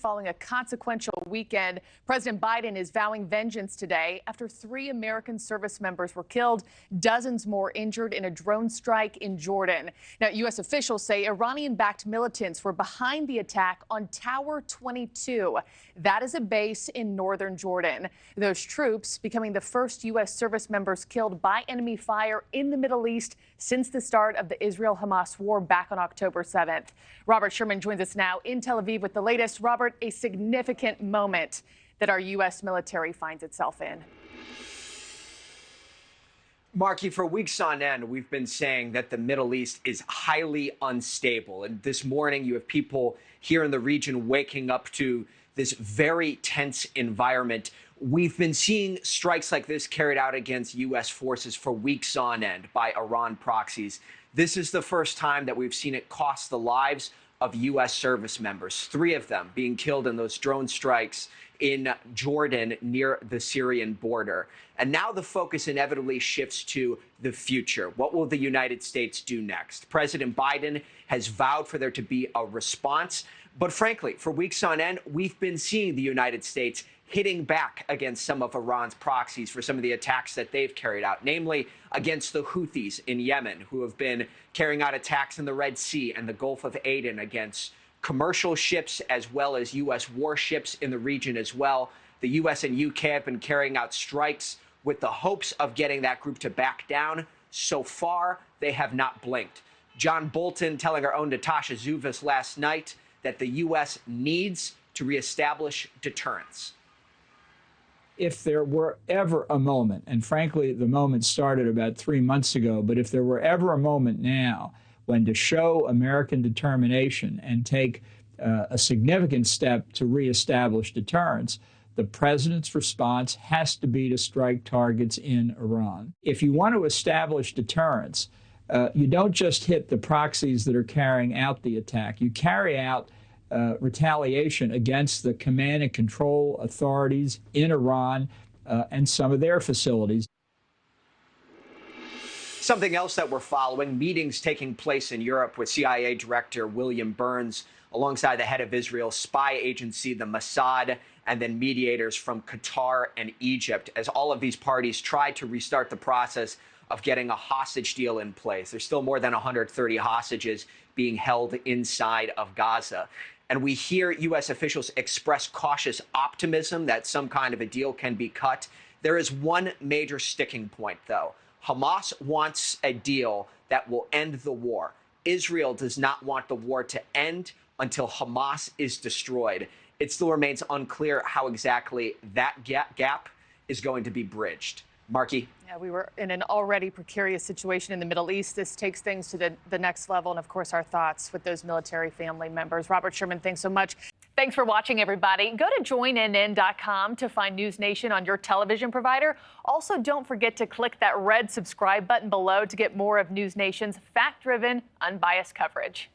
following a consequential weekend. President Biden is vowing vengeance today after 3 American service members were killed, dozens more injured in a drone strike in Jordan. Now, U.S. officials say Iranian-backed militants were behind the attack on Tower 22. That is a base in northern Jordan. Those troops becoming the first U.S. service members killed by enemy fire in the Middle East since the start of the Israel-Hamas war back on October 7th. Robert Sherman joins us now in Tel Aviv with the latest. Robert, a significant moment that our U.S. military finds itself in. Markie, for weeks on end, we've been saying that the Middle East is highly unstable. And this morning, you have people here in the region waking up to this very tense environment. We've been seeing strikes like this carried out against U.S. forces for weeks on end by Iran proxies. This is the first time that we've seen it cost the lives of U.S. service members, 3 of them being killed in those drone strikes in Jordan near the Syrian border. And now the focus inevitably shifts to the future. What will the United States do next? President Biden has vowed for there to be a response. But frankly, for weeks on end, we've been seeing the United States hitting back against some of Iran's proxies for some of the attacks that they've carried out, namely against the Houthis in Yemen, who have been carrying out attacks in the Red Sea and the Gulf of Aden against commercial ships as well as U.S. warships in the region as well. The U.S. and U.K. have been carrying out strikes with the hopes of getting that group to back down. So far, they have not blinked. John Bolton telling our own Natasha Zuvis last night that the U.S. needs to reestablish deterrence. If there were ever a moment, and frankly, the moment started about 3 months ago, but if there were ever a moment now when to show American determination and take a significant step to reestablish deterrence, the president's response has to be to strike targets in Iran. If you want to establish deterrence, you don't just hit the proxies that are carrying out the attack. You carry out retaliation against the command and control authorities in Iran and some of their facilities. Something else that we're following, meetings taking place in Europe with CIA Director William Burns alongside the head of Israel's spy agency, the Mossad, and then mediators from Qatar and Egypt, as all of these parties try to restart the process of getting a hostage deal in place. There's still more than 130 hostages being held inside of Gaza. And we hear U.S. officials express cautious optimism that some kind of a deal can be cut. There is one major sticking point, though. Hamas wants a deal that will end the war. Israel does not want the war to end until Hamas is destroyed. It still remains unclear how exactly that gap is going to be bridged. Markie? Yeah, we were in an already precarious situation in the Middle East. This takes things to the next level. And of course, our thoughts with those military family members. Robert Sherman, thanks so much. Thanks for watching, everybody. Go to joinnn.com to find NewsNation on your television provider. Also, don't forget to click that red subscribe button below to get more of NewsNation's fact-driven, unbiased coverage.